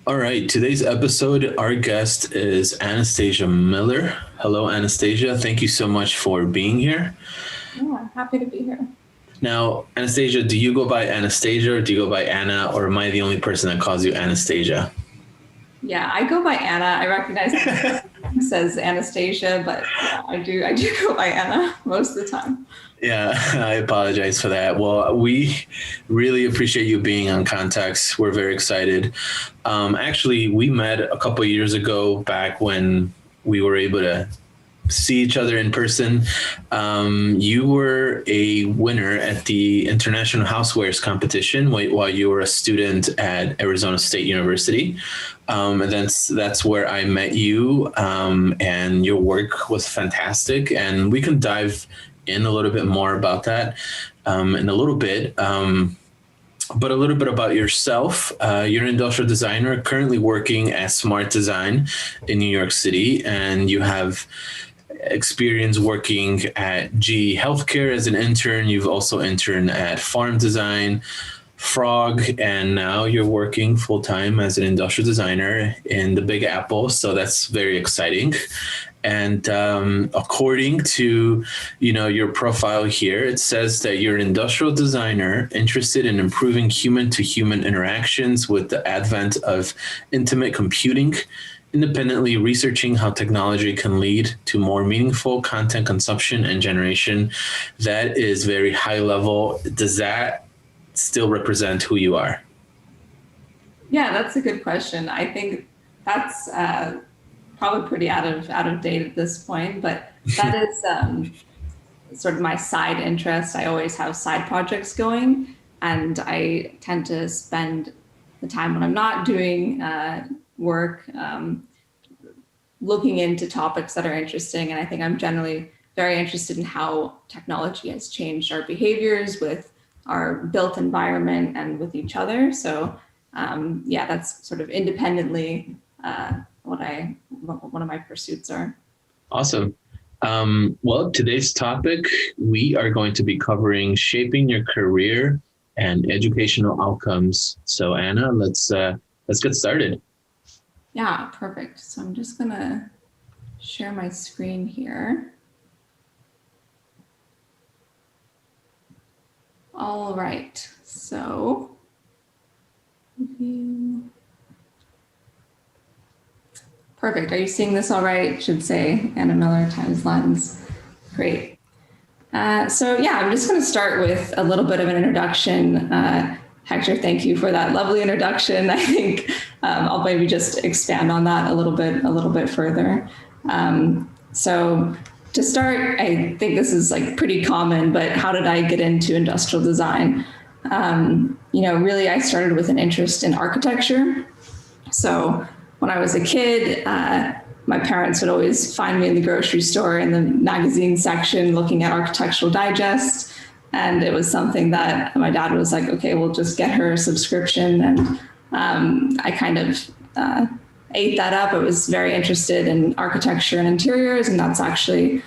All right, today's episode, our guest is Anastasia Miller. Hello, Anastasia. Thank you so much for being here. Yeah, happy to be here. Now, Anastasia, do you go by Anastasia or do you go by Anna, or am I the only person that calls you Anastasia? Yeah, I go by Anna. I recognize it says Anastasia, but yeah, I do go by Anna most of the time. Yeah, I apologize for that. Well, we really appreciate you being on Context. We're very excited. Actually, we met a couple of years ago back when we were able to see each other in person. You were a winner at the International Housewares competition while you were a student at Arizona State University. And that's where I met you, and your work was fantastic. And we can dive in a little bit more about that in a little bit. But a little bit about yourself. You're an industrial designer currently working at Smart Design in New York City, and you have experience working at GE Healthcare as an intern. You've also interned at Farm Design, Frog, and now you're working full time as an industrial designer in the Big Apple. So that's very exciting. And according to your profile here, it says that you're an industrial designer interested in improving human-to-human interactions with the advent of intimate computing, independently researching how technology can lead to more meaningful content consumption and generation. That is very high level. Does that still represent who you are? Yeah, that's a good question. I think that's probably pretty out of date at this point, but that is sort of my side interest. I always have side projects going, and I tend to spend the time when I'm not doing work looking into topics that are interesting. And I think I'm generally very interested in how technology has changed our behaviors with our built environment and with each other. So yeah, that's sort of independently one of my pursuits are. Awesome. Well, today's topic, we are going to be covering shaping your career and educational outcomes. So Anna, let's get started. Yeah, perfect. So I'm just gonna share my screen here. All right, so perfect. Are you seeing this all right? Should say Anna Miller times lens. Great. So yeah, I'm just going to start with a little bit of an introduction. Hector, thank you for that lovely introduction. I think I'll maybe just expand on that a little bit further. So to start, I think this is like pretty common, but how did I get into industrial design? Really, I started with an interest in architecture. So when I was a kid, my parents would always find me in the grocery store in the magazine section looking at Architectural Digest. And it was something that my dad was like, okay, we'll just get her a subscription. And I kind of ate that up. I was very interested in architecture and interiors, and that's actually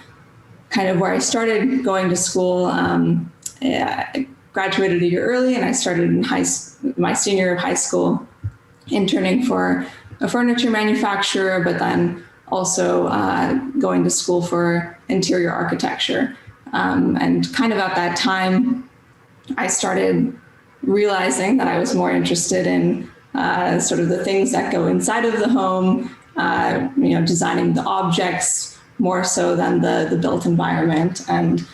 kind of where I started going to school. I graduated a year early, and I started in my senior year of high school interning for a furniture manufacturer, but then also going to school for interior architecture. And kind of at that time, I started realizing that I was more interested in sort of the things that go inside of the home, designing the objects more so than the built environment. And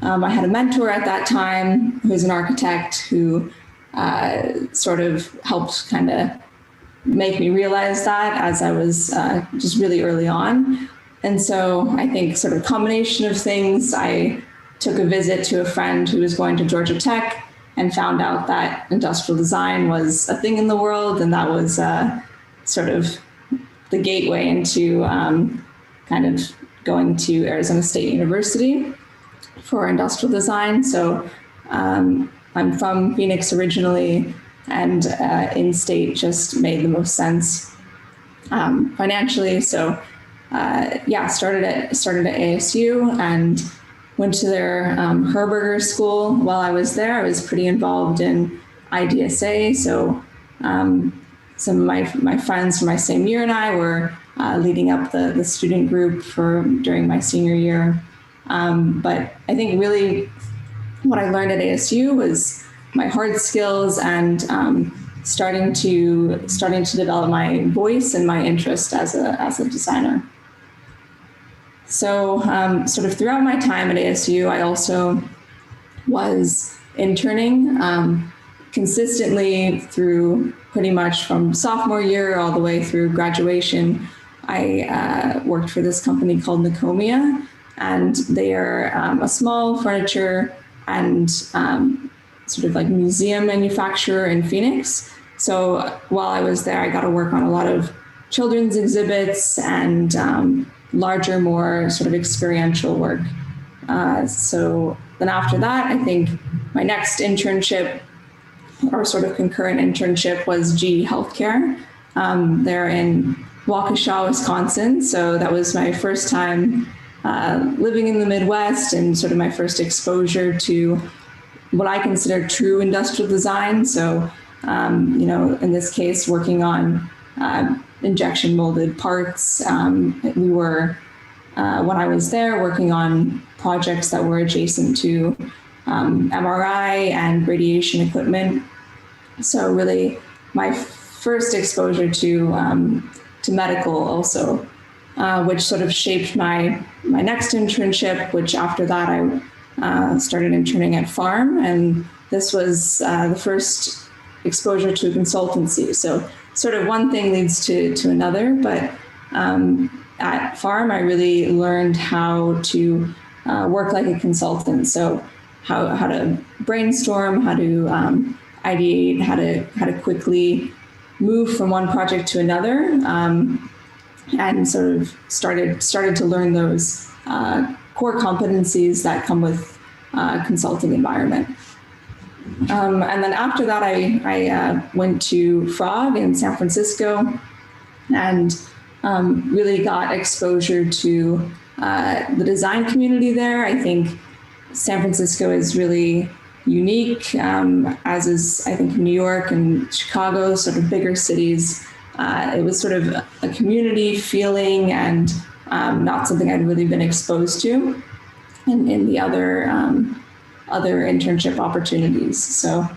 I had a mentor at that time who was an architect who sort of helped kind of make me realize that as I was just really early on. And so I think sort of combination of things, I took a visit to a friend who was going to Georgia Tech and found out that industrial design was a thing in the world. And that was sort of the gateway into kind of going to Arizona State University for industrial design. So I'm from Phoenix originally, and in-state just made the most sense financially. So started at ASU and went to their Herberger school. While I was there, I was pretty involved in IDSA. So some of my friends from my same year and I were leading up the student group during my senior year. But I think really what I learned at ASU was my hard skills and starting to develop my voice and my interest as a designer. So sort of throughout my time at ASU, I also was interning consistently through pretty much from sophomore year all the way through graduation. I worked for this company called Nicomia, and they are a small furniture and sort of like museum manufacturer in Phoenix. So while I was there, I got to work on a lot of children's exhibits and larger, more sort of experiential work. So then after that, I think my next internship or sort of concurrent internship was GE Healthcare. They're in Waukesha, Wisconsin. So that was my first time living in the Midwest and sort of my first exposure to what I consider true industrial design. So, in this case, working on injection molded parts. We were, when I was there, working on projects that were adjacent to MRI and radiation equipment. So really my first exposure to medical also, which sort of shaped my next internship, which after that I started interning at Farm. And this was the first exposure to a consultancy. So sort of one thing leads to another, but at Farm, I really learned how to work like a consultant. So how to brainstorm, how to ideate, how to quickly move from one project to another, and sort of started to learn those core competencies that come with consulting environment. And then after that, I went to Frog in San Francisco and really got exposure to the design community there. I think San Francisco is really unique, as is, I think, New York and Chicago, sort of bigger cities. It was sort of a community feeling and not something I'd really been exposed to in the other internship opportunities. So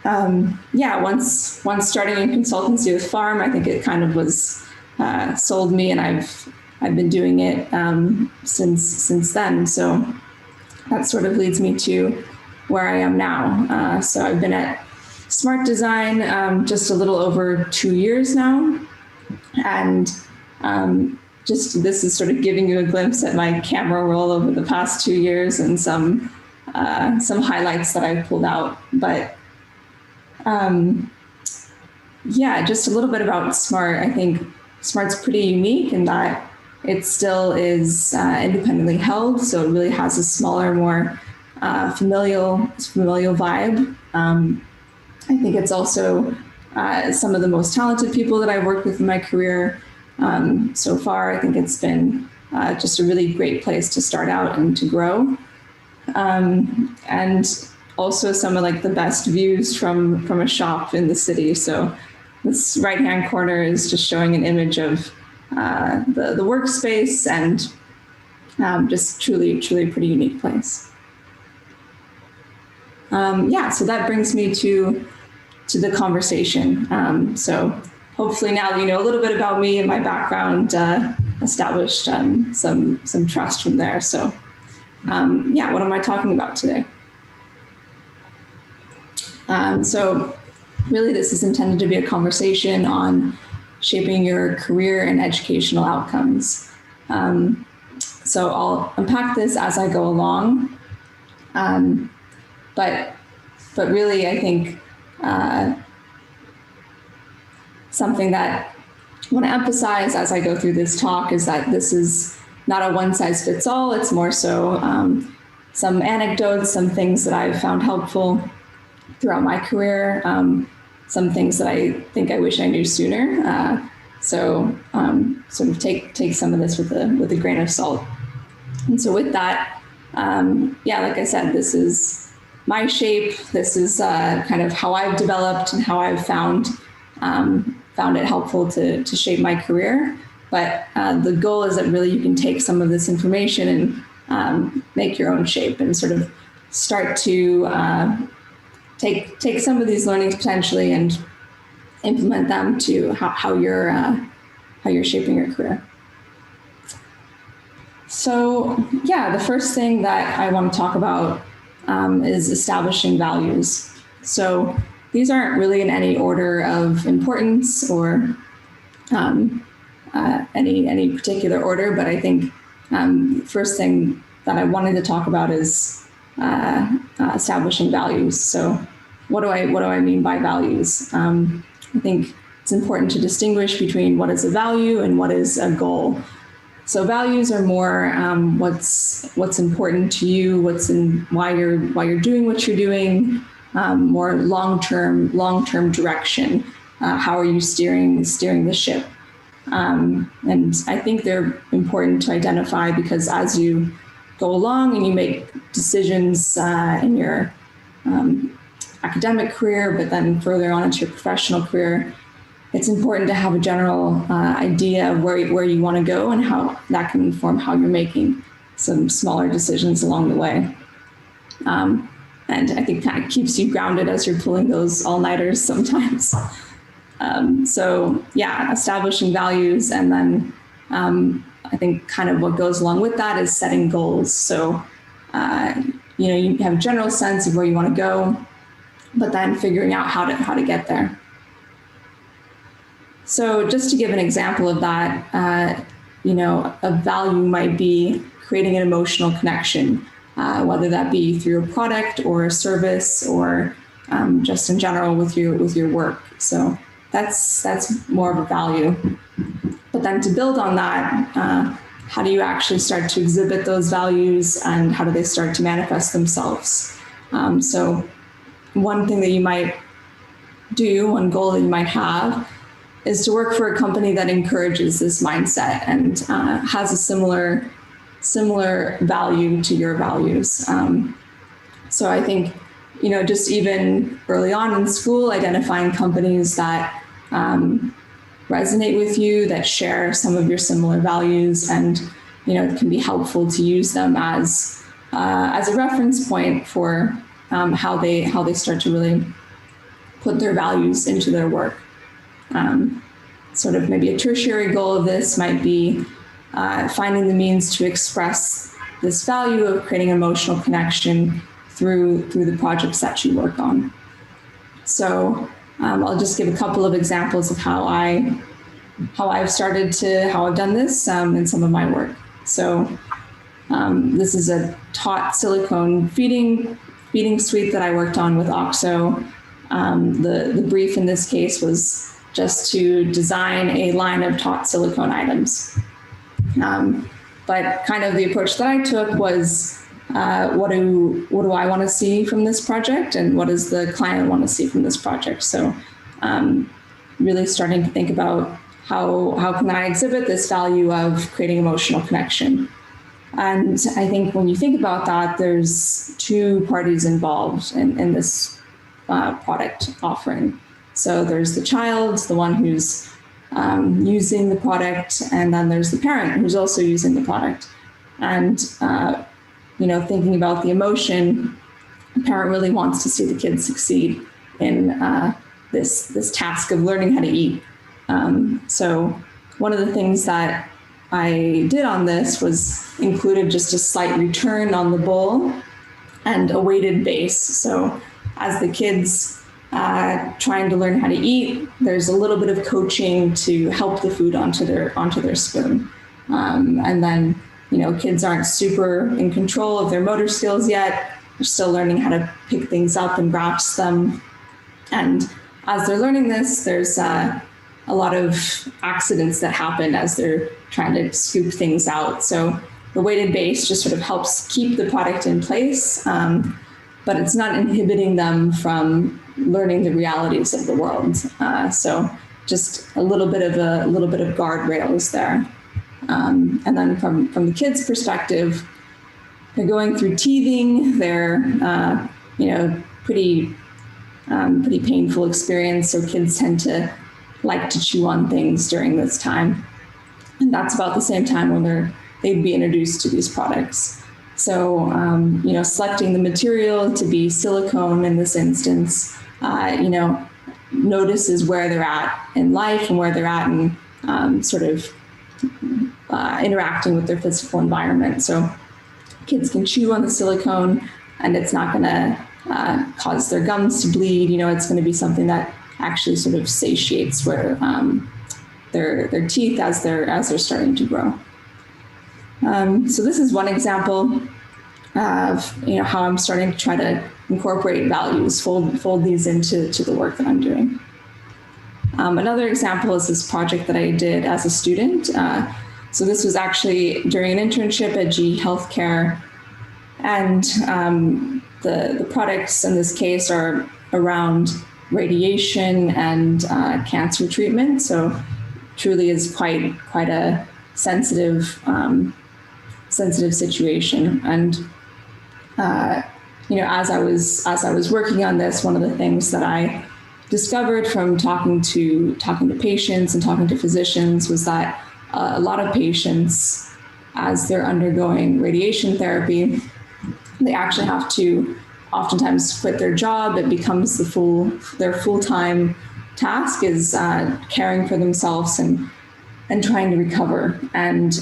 once starting in consultancy with Farm, I think it kind of was sold me, and I've been doing it since then. So that sort of leads me to where I am now. So I've been at Smart Design just a little over 2 years now, and just this is sort of giving you a glimpse at my camera roll over the past 2 years and some highlights that I've pulled out. But just a little bit about Smart. I think Smart's pretty unique in that it still is independently held, so it really has a smaller, more familial vibe. I think it's also some of the most talented people that I've worked with in my career so far. I think it's been just a really great place to start out and to grow. And also some of like the best views from a shop in the city. So this right-hand corner is just showing an image of the workspace, and just truly a pretty unique place. So that brings me to the conversation. So hopefully now that you know a little bit about me and my background, established some trust from there. So what am I talking about today? So really this is intended to be a conversation on shaping your career and educational outcomes. So I'll unpack this as I go along. But really, I think something that I want to emphasize as I go through this talk is that this is not a one-size-fits-all. It's more so some anecdotes, some things that I've found helpful throughout my career, some things that I think I wish I knew sooner. So sort of take some of this with a grain of salt. And so with that, like I said, this is my shape. This is kind of how I've developed and how I've found found it helpful to shape my career. But the goal is that really you can take some of this information and make your own shape and sort of start to take some of these learnings potentially and implement them to how you're shaping your career. So yeah, the first thing that I want to talk about is establishing values. So these aren't really in any order of importance or any particular order, but I think first thing that I wanted to talk about is establishing values. So what do I mean by values? I think it's important to distinguish between what is a value and what is a goal. So values are more what's important to you, why you're doing what you're doing, more long-term direction. How are you steering the ship? And I think they're important to identify because as you go along and you make decisions in your academic career, but then further on into your professional career, it's important to have a general idea of where you want to go and how that can inform how you're making some smaller decisions along the way. And I think kind of keeps you grounded as you're pulling those all-nighters sometimes. So yeah, establishing values, and then I think kind of what goes along with that is setting goals. So you have a general sense of where you want to go, but then figuring out how to get there. So just to give an example of that, a value might be creating an emotional connection, whether that be through a product or a service or just in general with your work. So that's more of a value. But then to build on that, how do you actually start to exhibit those values and how do they start to manifest themselves? So one thing that you might do, one goal that you might have, is to work for a company that encourages this mindset and has a similar value to your values. So I think, just even early on in school, identifying companies that resonate with you, that share some of your similar values, and it can be helpful to use them as a reference point for how they start to really put their values into their work. Sort of maybe a tertiary goal of this might be finding the means to express this value of creating emotional connection through the projects that you work on. So I'll just give a couple of examples of how I've done this in some of my work. So this is a taut silicone feeding suite that I worked on with OXO. The brief in this case was just to design a line of taut silicone items. But kind of the approach that I took was, what do I want to see from this project, and what does the client want to see from this project? So really starting to think about how can I exhibit this value of creating emotional connection. And I think when you think about that, there's two parties involved in this product offering. So there's the child, the one who's using the product, and then there's the parent who's also using the product. And thinking about the emotion, the parent really wants to see the kid succeed in this task of learning how to eat. So one of the things that I did on this was included just a slight return on the bowl and a weighted base. So as the kids trying to learn how to eat, there's a little bit of coaching to help the food onto their spoon. And then, kids aren't super in control of their motor skills yet. They're still learning how to pick things up and grasp them. And as they're learning this, there's a lot of accidents that happen as they're trying to scoop things out. So the weighted base just sort of helps keep the product in place, but it's not inhibiting them from learning the realities of the world. So just a little bit of guardrails there. And then from the kids' perspective, they're going through teething. They're pretty painful experience. So kids tend to like to chew on things during this time. And that's about the same time when they'd be introduced to these products. So, selecting the material to be silicone in this instance, notices where they're at in life and where they're at in interacting with their physical environment. So kids can chew on the silicone and it's not going to cause their gums to bleed. It's going to be something that actually sort of satiates where their teeth as they're starting to grow. So this is one example of how I'm starting to try to incorporate values, fold these into the work that I'm doing. Another example is this project that I did as a student. So this was actually during an internship at GE Healthcare, and the products in this case are around radiation and cancer treatment. So truly is quite a sensitive situation. And as I was working on this, one of the things that I discovered from talking to patients and talking to physicians was that a lot of patients, as they're undergoing radiation therapy, they actually have to oftentimes quit their job. It becomes their full-time task is caring for themselves and trying to recover. And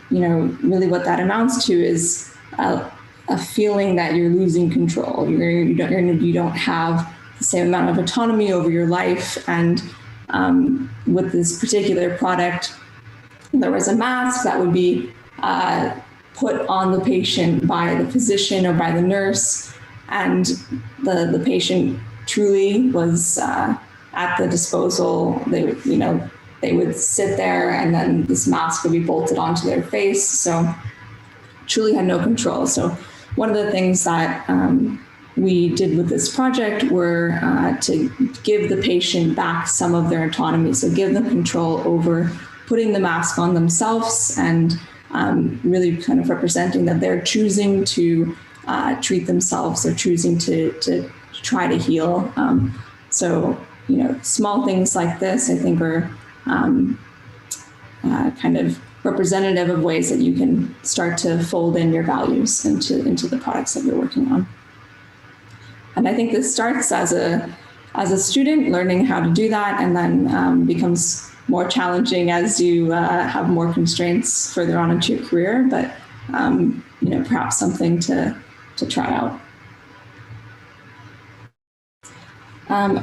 really what that amounts to is a feeling that you're losing control. You don't have the same amount of autonomy over your life. And with this particular product, there was a mask that would be put on the patient by the physician or by the nurse, and the patient truly was at the disposal. They would sit there, and then this mask would be bolted onto their face. So truly had no control. So one of the things that we did with this project were to give the patient back some of their autonomy. So give them control over putting the mask on themselves and really kind of representing that they're choosing to treat themselves. They're choosing to try to heal. So, small things like this, I think, are kind of representative of ways that you can start to fold in your values into the products that you're working on. And I think this starts as a student learning how to do that, and then becomes more challenging as you have more constraints further on into your career, but perhaps something to try out.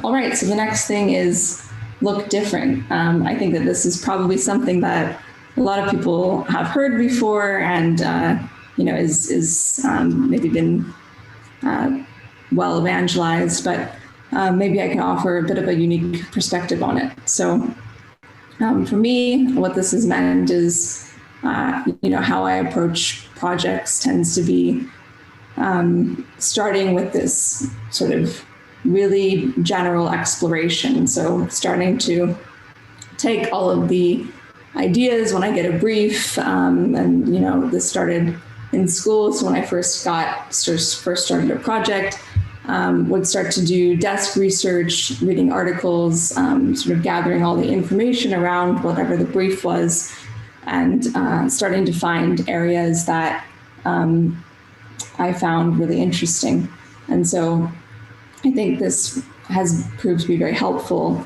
All right, so the next thing is look different. I think that this is probably something that a lot of people have heard before, and is maybe been well evangelized, but maybe I can offer a bit of a unique perspective on it. So for me, what this has meant is, how I approach projects tends to be starting with this sort of really general exploration. So starting to take all of the ideas when I get a brief, and this started in school. So when I first started a project, would start to do desk research, reading articles, sort of gathering all the information around whatever the brief was, and starting to find areas that I found really interesting. And so I think this has proved to be very helpful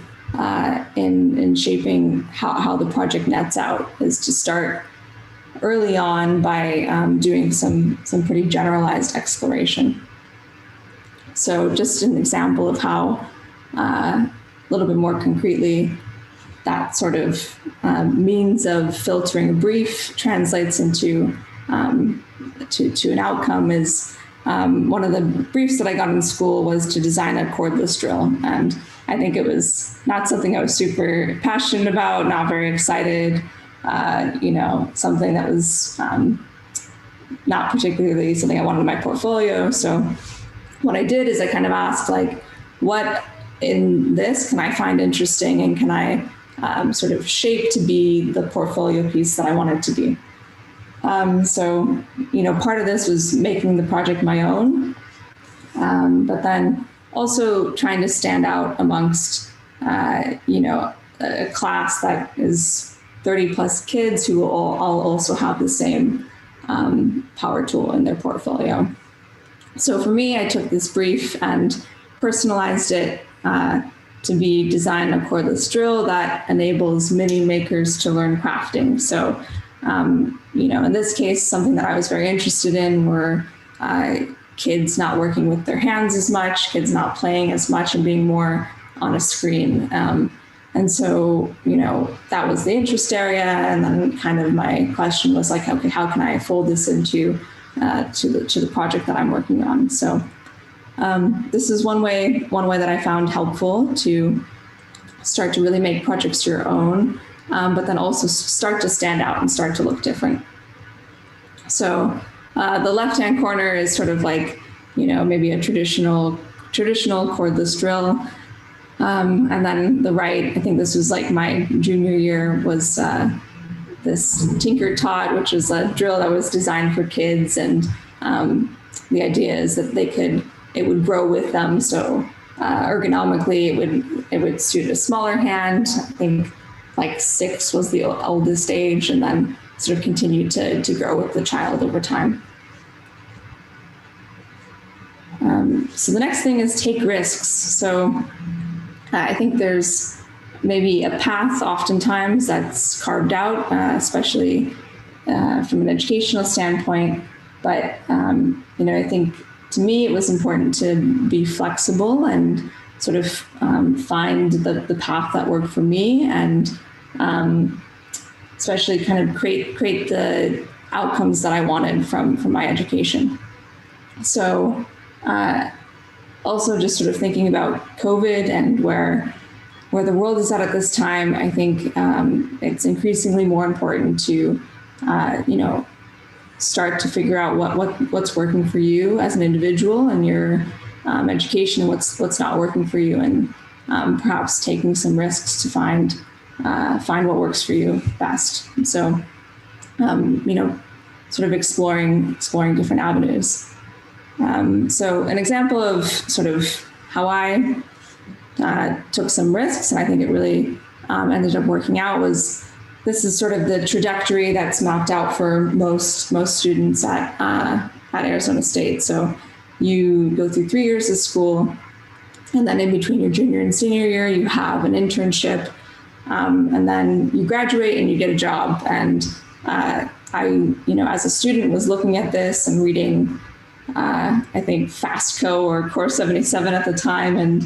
in shaping how the project nets out, is to start early on by doing some pretty generalized exploration. So just an example of how, a little bit more concretely, that sort of means of filtering a brief translates into to an outcome is, one of the briefs that I got in school was to design a cordless drill. And I think it was not something I was super passionate about, not very excited, something that was not particularly something I wanted in my portfolio. So what I did is I kind of asked, what in this can I find interesting, and can I sort of shape to be the portfolio piece that I want it to be? So, part of this was making the project my own, but then also trying to stand out amongst, a class that is 30 plus kids who will all also have the same power tool in their portfolio. So for me, I took this brief and personalized it to be design a cordless drill that enables mini makers to learn crafting. So, in this case, something that I was very interested in were kids not working with their hands as much, kids not playing as much and being more on a screen. And so, that was the interest area. And then kind of my question was like, okay, how can I fold this into to the project that I'm working on? So this is one way that I found helpful to start to really make projects your own, but then also start to stand out and start to look different. So the left-hand corner is sort of like, maybe a traditional cordless drill. And then the right, I think this was like my junior year, was this Tinker Tot, which is a drill that was designed for kids. And the idea is that it would grow with them. So ergonomically, it would suit a smaller hand. I think like 6 was the oldest age, and then sort of continue to grow with the child over time. So the next thing is take risks. So I think there's maybe a path oftentimes that's carved out, especially from an educational standpoint. But, I think to me, it was important to be flexible and sort of find the path that worked for me, and especially kind of create the outcomes that I wanted from my education. So also just sort of thinking about COVID and where the world is at this time, I think it's increasingly more important to, start to figure out what's working for you as an individual and your education, and what's not working for you, and perhaps taking some risks to find what works for you best. So, sort of exploring different avenues. So an example of sort of how I took some risks, and I think it really ended up working out, was this is sort of the trajectory that's mapped out for most students at Arizona State. So you go through 3 years of school, and then in between your junior and senior year, you have an internship, and then you graduate and you get a job. And I, as a student, was looking at this and reading, I think FASTCO or Core 77 at the time, and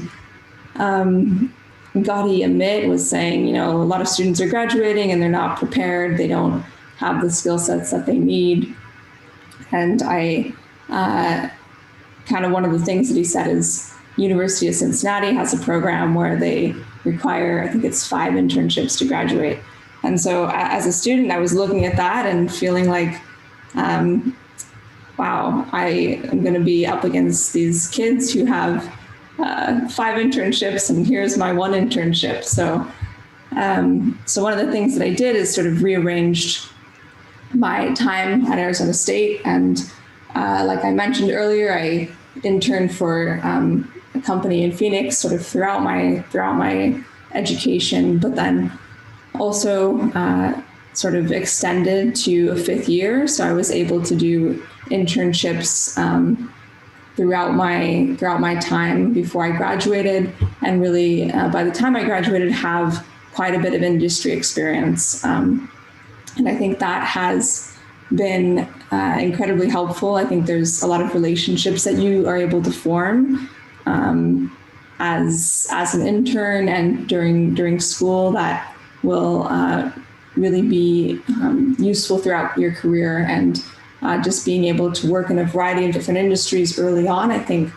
Gaudy Amit was saying, a lot of students are graduating and they're not prepared. They don't have the skill sets that they need. And I kind of, one of the things that he said is University of Cincinnati has a program where they require, I think it's 5 internships to graduate. And so as a student, I was looking at that and feeling like, wow, I am going to be up against these kids who have 5 internships, and here's my 1 internship. So, so one of the things that I did is sort of rearranged my time at Arizona State. And like I mentioned earlier, I interned for a company in Phoenix sort of throughout my education, but then also sort of extended to a 5th year. So I was able to do internships throughout my time before I graduated, and really by the time I graduated, have quite a bit of industry experience. And I think that has been incredibly helpful. I think there's a lot of relationships that you are able to form as an intern and during school that will really be useful throughout your career. And just being able to work in a variety of different industries early on, I think,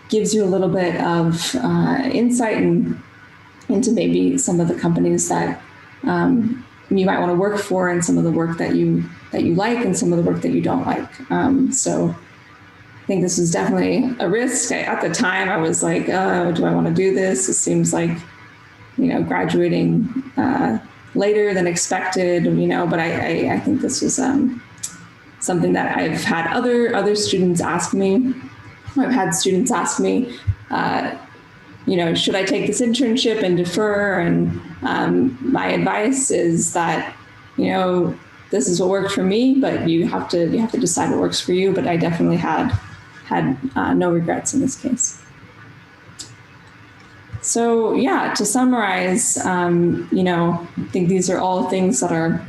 gives you a little bit of insight into maybe some of the companies that you might want to work for, and some of the work that you like, and some of the work that you don't like. So I think this was definitely a risk. At the time, I was like, oh, do I want to do this? It seems like, graduating later than expected, but I think this was something that I've had other students ask me. I've had students ask me, should I take this internship and defer? And my advice is that, this is what worked for me, but you have to decide what works for you. But I definitely had no regrets in this case. So yeah, to summarize, I think these are all things that are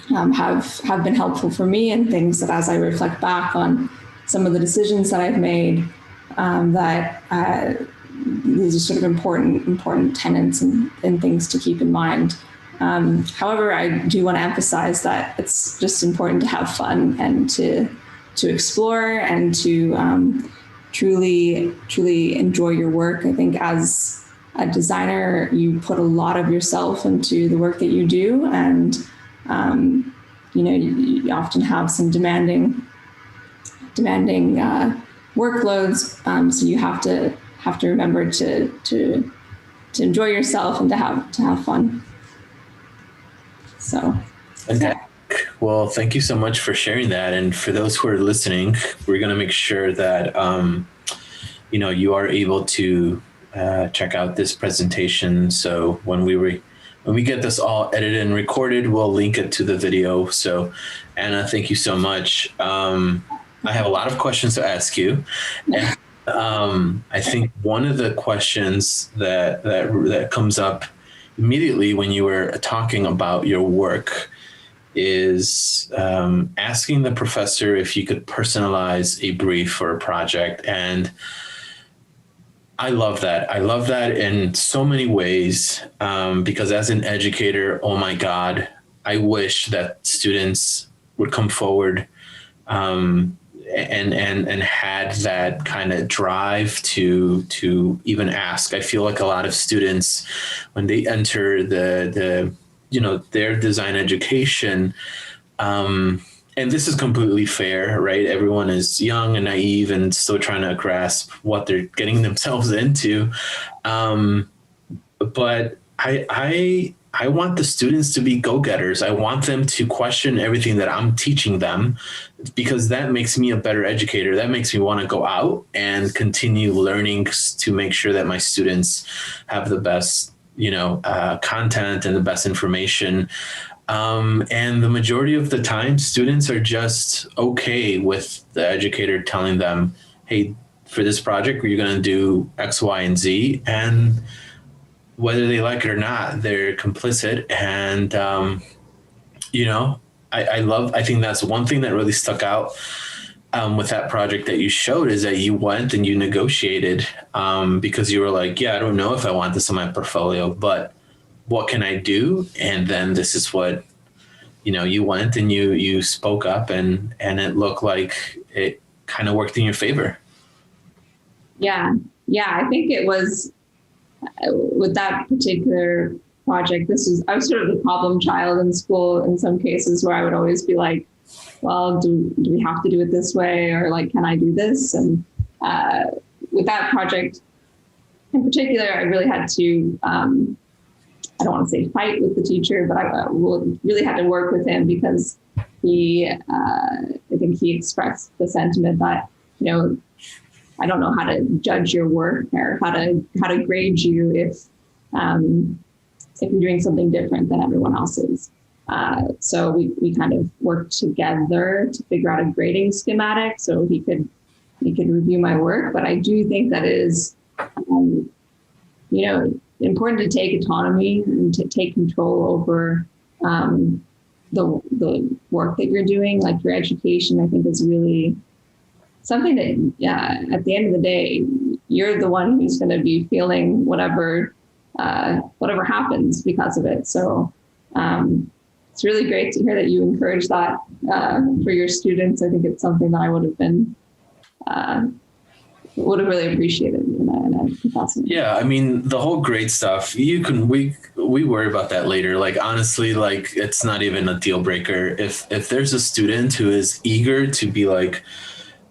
have been helpful for me, and things that, as I reflect back on some of the decisions that I've made, these are sort of important tenets and things to keep in mind. However, I do want to emphasize that it's just important to have fun and to explore and to truly enjoy your work. I think as a designer, you put a lot of yourself into the work that you do, and you often have some demanding workloads. So you have to remember to enjoy yourself and to have fun. So. Okay. Well, thank you so much for sharing that. And for those who are listening, we're going to make sure that, you are able to check out this presentation. So when we get this all edited and recorded, we'll link it to the video. So Anna, thank you so much. I have a lot of questions to ask you. And I think one of the questions that comes up immediately when you were talking about your work is asking the professor if you could personalize a brief for a project. And I love that. I love that in so many ways, because as an educator, oh my God, I wish that students would come forward and had that kind of drive to even ask. I feel like a lot of students, when they enter their design education, and this is completely fair, right? Everyone is young and naive and still trying to grasp what they're getting themselves into. But I want the students to be go-getters. I want them to question everything that I'm teaching them, because that makes me a better educator. That makes me want to go out and continue learning to make sure that my students have the best, content and the best information. And the majority of the time, students are just okay with the educator telling them, hey, for this project, you're going to do X, Y, and Z. And whether they like it or not, they're complicit. And, I think that's one thing that really stuck out with that project that you showed, is that you went and you negotiated, because you were like, yeah, I don't know if I want this in my portfolio, but what can I do? And then this is what, you went and you spoke up, and it looked like it kind of worked in your favor. Yeah. I think it was with that particular project, I was sort of the problem child in school in some cases, where I would always be like, well, do we have to do it this way? Or like, can I do this? And with that project in particular, I really had to, I don't want to say fight with the teacher, but I really had to work with him, because I think he expressed the sentiment that, I don't know how to judge your work or how to grade you if you're doing something different than everyone else is. So we kind of worked together to figure out a grading schematic so he could review my work. But I do think that it is, important to take autonomy and to take control over the work that you're doing. Like your education, I think, is really something that, at the end of the day, you're the one who's going to be feeling whatever happens because of it. So it's really great to hear that you encourage that for your students. I think it's something that I would have really appreciated in a classroom. Yeah, I mean, the whole grade stuff, we worry about that later. Like, honestly, like, it's not even a deal breaker. If there's a student who is eager to be like,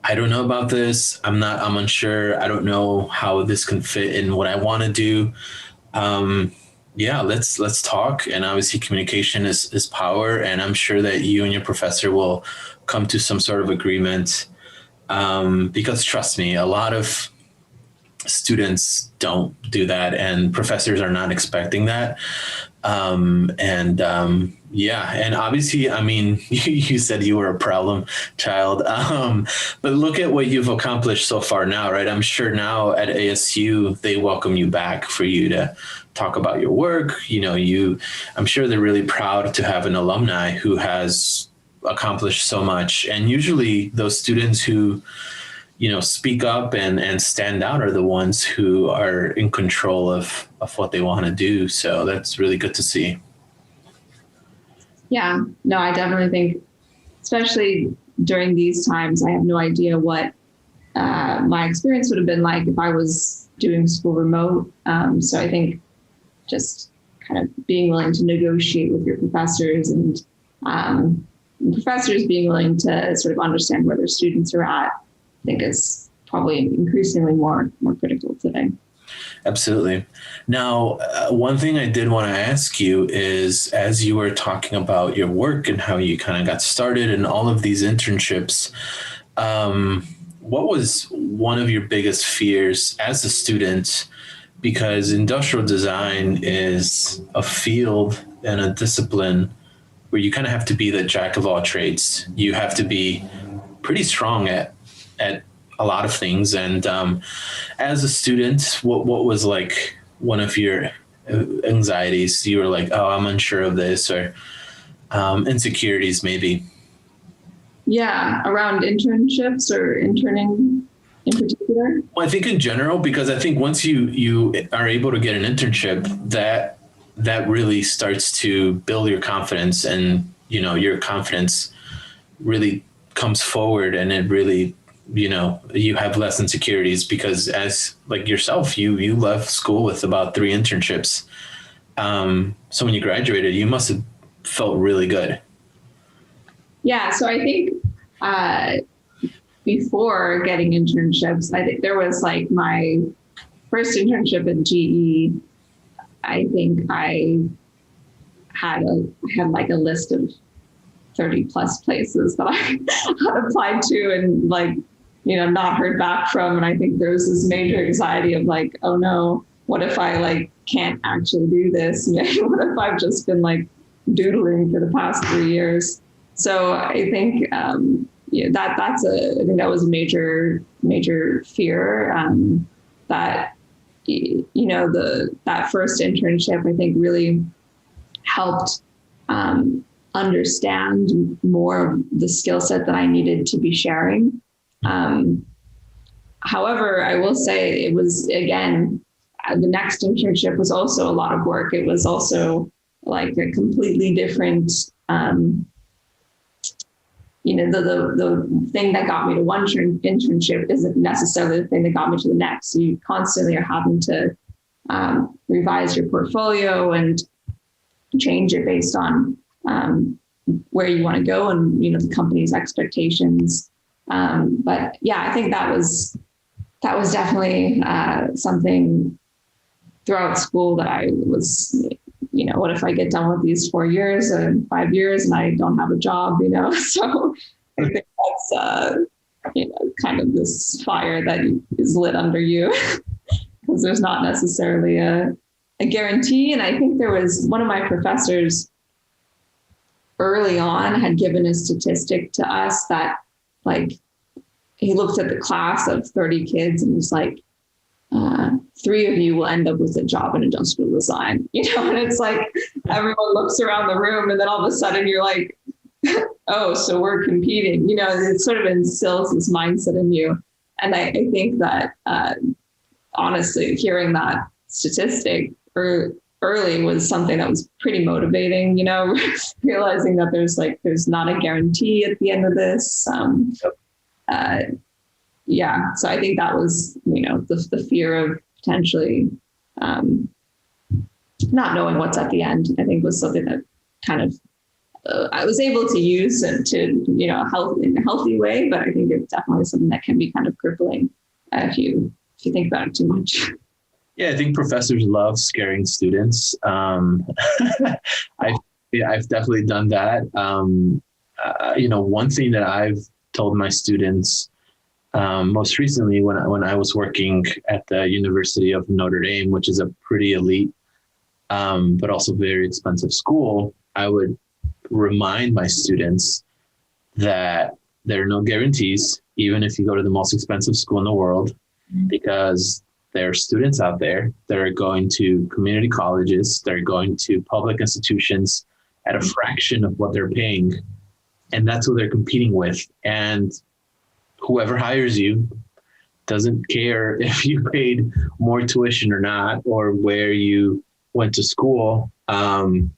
I don't know about this, I'm unsure, I don't know how this can fit in what I want to do. Let's talk. And obviously communication is power. And I'm sure that you and your professor will come to some sort of agreement. Because trust me, a lot of students don't do that, and professors are not expecting that. Yeah, and obviously, I mean, you said you were a problem child, but look at what you've accomplished so far now, right? I'm sure now at ASU they welcome you back for you to talk about your work. I'm sure they're really proud to have an alumni who has accomplished so much. And usually those students who speak up and stand out are the ones who are in control of what they want to do. So that's really good to see. Yeah, no, I definitely think, especially during these times, I have no idea what my experience would have been like if I was doing school remote. So I think just kind of being willing to negotiate with your professors, and professors being willing to sort of understand where their students are at, I think is probably increasingly more critical today. Absolutely. Now, one thing I did want to ask you is, as you were talking about your work and how you kind of got started and all of these internships, what was one of your biggest fears as a student? Because industrial design is a field and a discipline where you kind of have to be the jack of all trades. You have to be pretty strong at a lot of things. And as a student, what was like one of your anxieties? You were like, oh, I'm unsure of this, or insecurities maybe. Yeah, around internships or interning in particular? Well, I think in general, because I think once you are able to get an internship, that really starts to build your confidence, and your confidence really comes forward, and it really you have less insecurities, because as like yourself, you left school with about 3 internships. So when you graduated, you must have felt really good. Yeah, so I think before getting internships, I think there was like my first internship at GE. I think I had like a list of 30 plus places that I had applied to and not heard back from. And I think there was this major anxiety of like, oh no, what if I can't actually do this? What if I've just been doodling for the past 3 years? So I think I think that was a major fear, that that first internship, I think, really helped understand more of the skill set that I needed to be sharing. However, I will say it was, again, the next internship was also a lot of work. It was also like a completely different, the thing that got me to one internship isn't necessarily the thing that got me to the next. So you constantly are having to revise your portfolio and change it based on where you want to go and the company's expectations. But yeah, I think that was definitely something throughout school that I was, what if I get done with these 4 years and 5 years and I don't have a job, So I think that's, kind of this fire that is lit under you because there's not necessarily a guarantee. And I think there was one of my professors early on had given a statistic to us that he looked at the class of 30 kids and was like, 3 of you will end up with a job in industrial design, and it's like everyone looks around the room and then all of a sudden you're like, oh, so we're competing, it sort of instills this mindset in you. And I think that honestly, hearing that statistic early was something that was pretty motivating, realizing that there's not a guarantee at the end of this. Yeah. So I think that was, the fear of potentially not knowing what's at the end, I think was something that kind of I was able to use it to, in a healthy way, but I think it's definitely something that can be kind of crippling if you think about it too much. Yeah, I think professors love scaring students. I've definitely done that. One thing that I've told my students most recently when I was working at the University of Notre Dame, which is a pretty elite, but also very expensive school, I would remind my students that there are no guarantees, even if you go to the most expensive school in the world, because there are students out there that are going to community colleges, they're going to public institutions at a fraction of what they're paying. And that's who they're competing with. And whoever hires you doesn't care if you paid more tuition or not, or where you went to school. And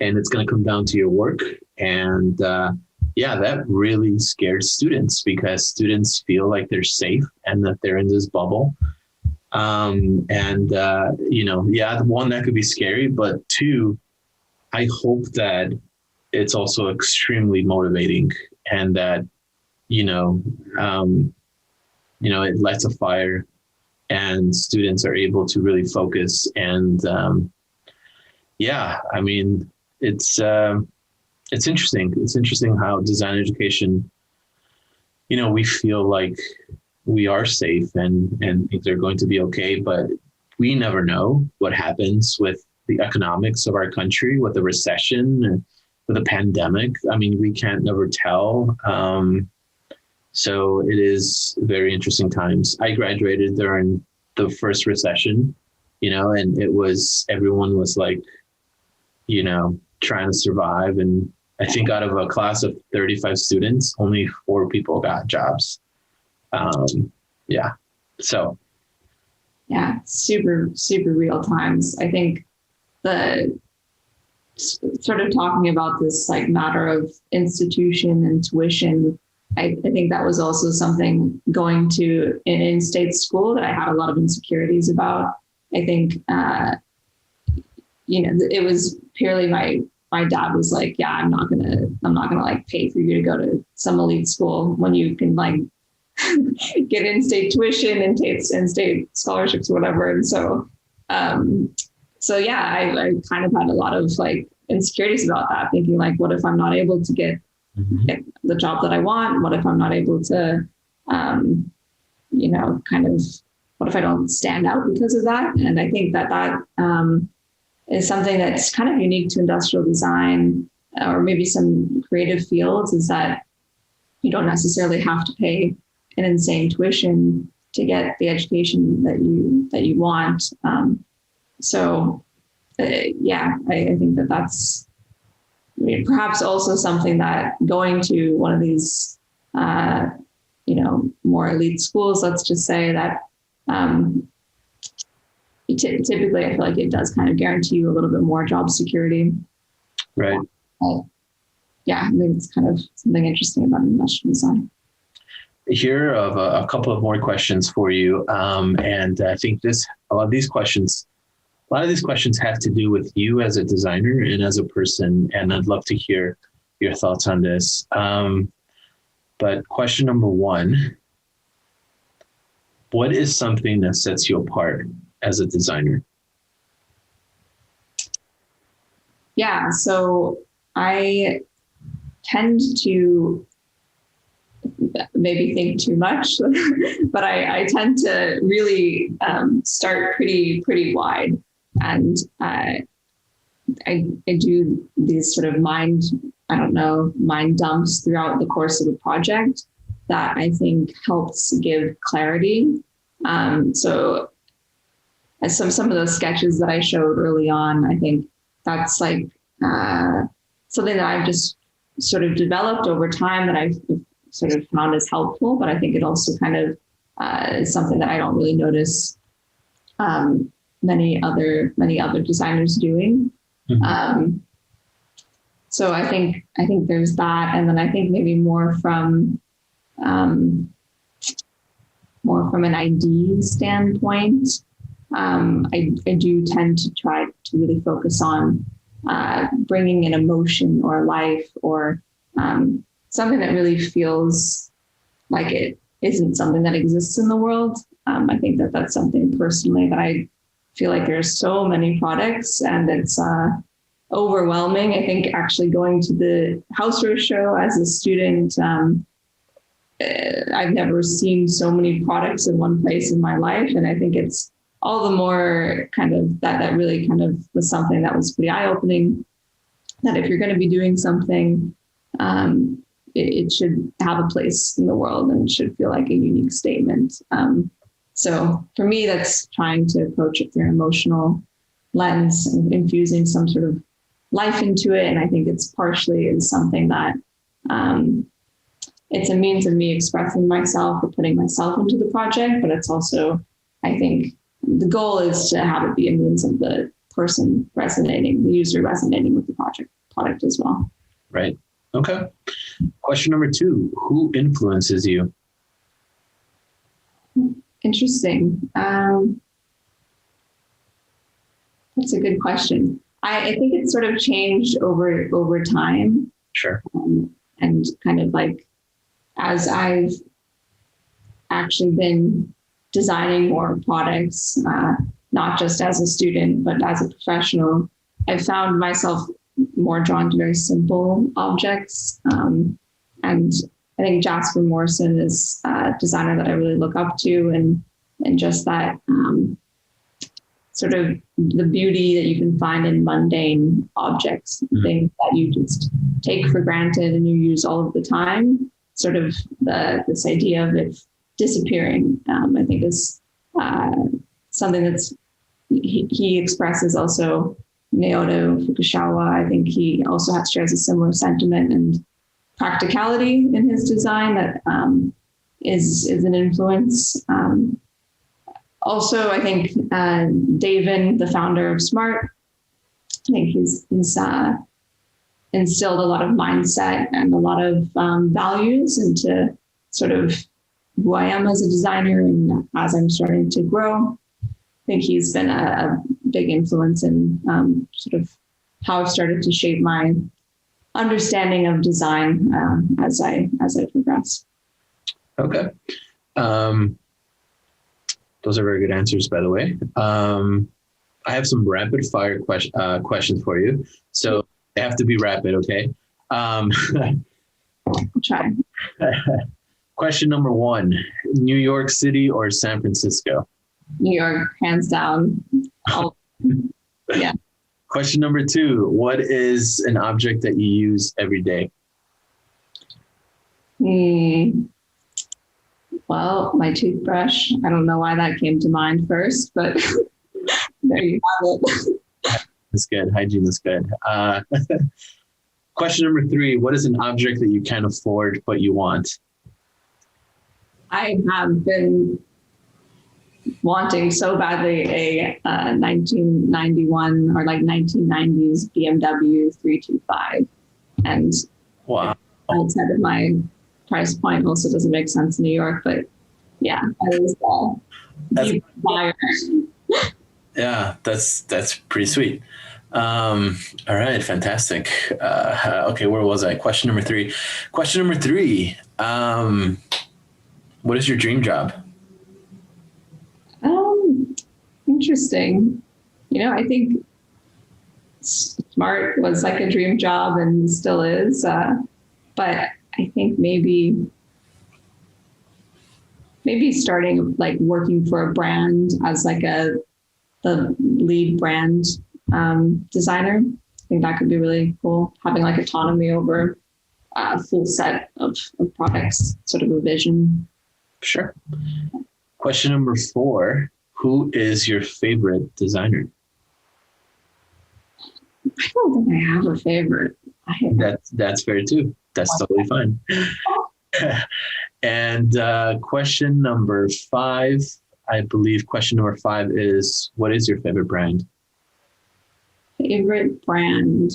it's going to come down to your work. And that really scares students, because students feel like they're safe and that they're in this bubble. One, that could be scary, but two, I hope that it's also extremely motivating, and that, it lights a fire and students are able to really focus. And it's interesting. It's interesting how design education, we feel like we are safe and things are going to be okay, but we never know what happens with the economics of our country, with the recession, with the pandemic. I mean, we can't never tell. So it is very interesting times. I graduated during the first recession, and everyone was like, trying to survive. And I think out of a class of 35 students, only 4 people got jobs. Super, super real times. I think the sort of talking about this like matter of institution and tuition, I think that was also something going to an in-state school that I had a lot of insecurities about. I think, it was purely my dad was like, yeah, I'm not gonna like pay for you to go to some elite school when you can like get in-state tuition and in-state scholarships or whatever. And I kind of had a lot of like insecurities about that, thinking like, what if I'm not able to get the job that I want? What if I'm not able to, what if I don't stand out because of that? And I think that is something that's kind of unique to industrial design, or maybe some creative fields, is that you don't necessarily have to pay an insane tuition to get the education that you want. I think that's perhaps also something that going to one of these, more elite schools, let's just say that, typically I feel like it does kind of guarantee you a little bit more job security. Right. I think it's kind of something interesting about industrial design. Here of a couple of more questions for you. And I think a lot of these questions have to do with you as a designer and as a person. And I'd love to hear your thoughts on this. But question number 1, what is something that sets you apart as a designer? Yeah, so I tend to maybe think too much, but I tend to really start pretty wide. And I do these sort of mind dumps throughout the course of a project that I think helps give clarity. So as some of those sketches that I showed early on, I think that's like something that I've just sort of developed over time that I've sort of found as helpful, but I think it also kind of is something that I don't really notice many other designers doing. Mm-hmm. So I think there's that, and then I think maybe more from an ID standpoint. I do tend to try to really focus on bringing an emotion or life or something that really feels like it isn't something that exists in the world. I think that's something personally that I feel like there's so many products and it's overwhelming. I think actually going to the House Row show as a student I've never seen so many products in one place in my life. And I think it's all the more kind of that really kind of was something that was pretty eye-opening, that if you're going to be doing something, it should have a place in the world and should feel like a unique statement. So for me, that's trying to approach it through an emotional lens and infusing some sort of life into it. And I think it's partially is something that it's a means of me expressing myself or putting myself into the project, but it's also, I think the goal is to have it be a means of the person resonating, the user resonating with the product as well. Right. Okay. Question number 2, who influences you? Interesting. That's a good question. I think it's sort of changed over time. Sure. And kind of like, as I've actually been designing more products, not just as a student, but as a professional, I found myself more drawn to very simple objects. And I think Jasper Morrison is a designer that I really look up to, and just that sort of the beauty that you can find in mundane objects, things that you just take for granted and you use all of the time. Sort of this idea of it disappearing, I think is something that's he expresses also. Naoto Fukushima, I think he also shares a similar sentiment and practicality in his design that is an influence. Also, I think David, the founder of Smart, I think he's instilled a lot of mindset and a lot of values into sort of who I am as a designer and as I'm starting to grow. I think he's been a big influence in sort of how I've started to shape my understanding of design as I progress. Okay. Those are very good answers, by the way. I have some rapid fire questions for you. So they have to be rapid, okay? I'll try. Question number 1, New York City or San Francisco? New York, hands down. Yeah. Question number 2, what is an object that you use every day? Well, my toothbrush. I don't know why that came to mind first, but there you have it. That's good. Hygiene is good. Question number 3, what is an object that you can't afford but you want? I have been wanting so badly a 1991 or like 1990s BMW 325. And wow, outside of my price point also doesn't make sense in New York, but yeah, that is the buyer. Yeah, that's pretty sweet. All right, fantastic. Okay, where was I? Question number 3. What is your dream job? Interesting. I think Smart was like a dream job and still is. But I think maybe starting like working for a brand as like the lead brand designer. I think that could be really cool. Having like autonomy over a full set of products, sort of a vision. Sure. Question number 4. Who is your favorite designer? I don't think I have a favorite. That's fair too. That's totally fine. And question number 5, I believe question number 5 is, what is your favorite brand? Favorite brand.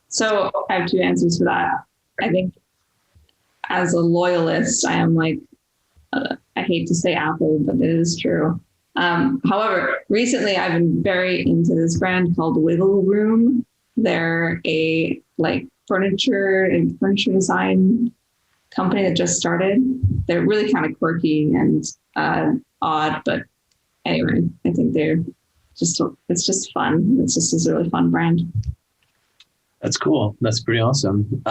So I have 2 answers for that. I think as a loyalist, I am like, I hate to say Apple, but it is true. However, recently I've been very into this brand called Wiggle Room. They're a like furniture and furniture design company that just started. They're really kind of quirky and odd, but anyway, I think it's just fun. It's just a really fun brand. That's cool. That's pretty awesome.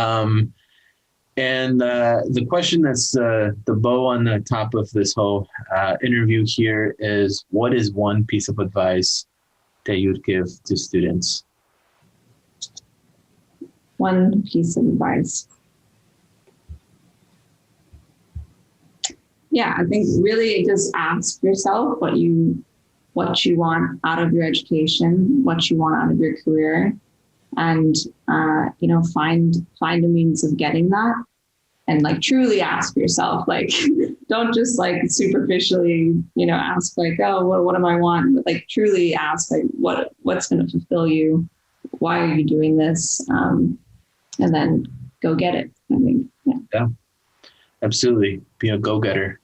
And the question that's the bow on the top of this whole interview here is, what is one piece of advice that you'd give to students? One piece of advice. Yeah, I think really just ask yourself what you want out of your education, what you want out of your career, and find a means of getting that, and like truly ask yourself, like don't just like superficially ask like, oh, what do I want, but like truly ask like what's going to fulfill you, why are you doing this, and then go get it. I think Yeah, absolutely. Be a go-getter.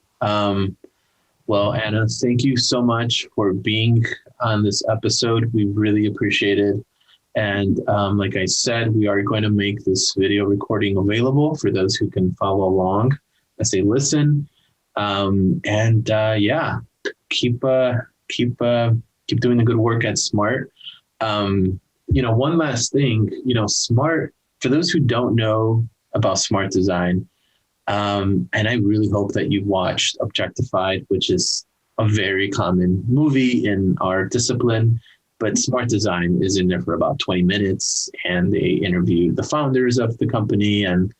Well, Anna, thank you so much for being on this episode. We really appreciate it. And like I said, we are going to make this video recording available for those who can follow along as they listen. Yeah, keep doing the good work at Smart. One last thing, Smart, for those who don't know about Smart Design, and I really hope that you've watched Objectified, which is a very common movie in our discipline. But Smart Design is in there for about 20 minutes, and they interview the founders of the company. And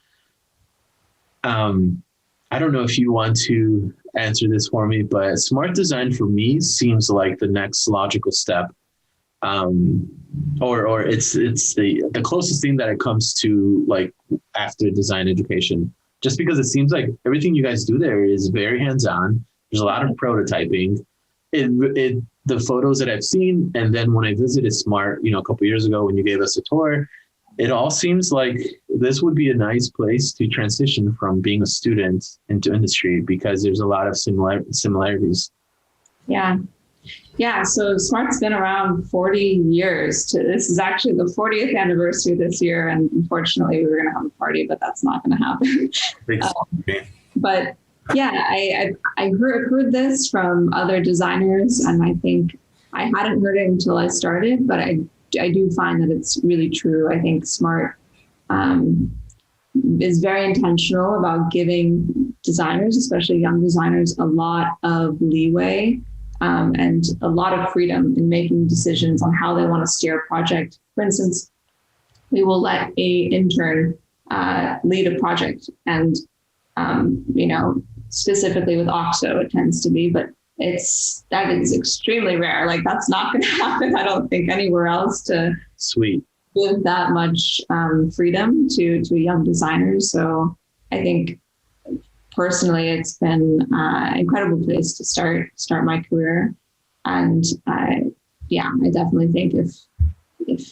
I don't know if you want to answer this for me, but Smart Design for me seems like the next logical step, or it's the closest thing that it comes to like after design education. Just because it seems like everything you guys do there is very hands-on. There's a lot of prototyping. The photos that I've seen, and then when I visited Smart, a couple of years ago when you gave us a tour, it all seems like this would be a nice place to transition from being a student into industry, because there's a lot of similarities. Yeah. So Smart's been around 40 years. This is actually the 40th anniversary this year, and unfortunately, we were going to have a party, but that's not going to happen. But yeah, I heard this from other designers, and I think I hadn't heard it until I started, but I do find that it's really true. I think Smart is very intentional about giving designers, especially young designers, a lot of leeway and a lot of freedom in making decisions on how they want to steer a project. For instance, we will let a intern lead a project, and specifically with OXO, it tends to be, but that is extremely rare. Like that's not going to happen, I don't think, anywhere else to give that much freedom to a young designer. So I think personally, it's been an incredible place to start my career. And I definitely think if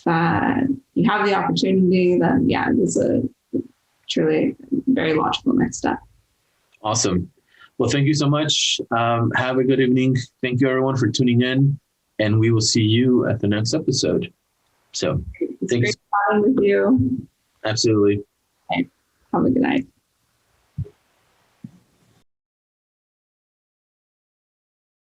you have the opportunity, then it's a truly very logical next step. Awesome. Well, thank you so much. Have a good evening. Thank you, everyone, for tuning in, and we will see you at the next episode. So, it's great talking with you. Absolutely. Okay. Have a good night.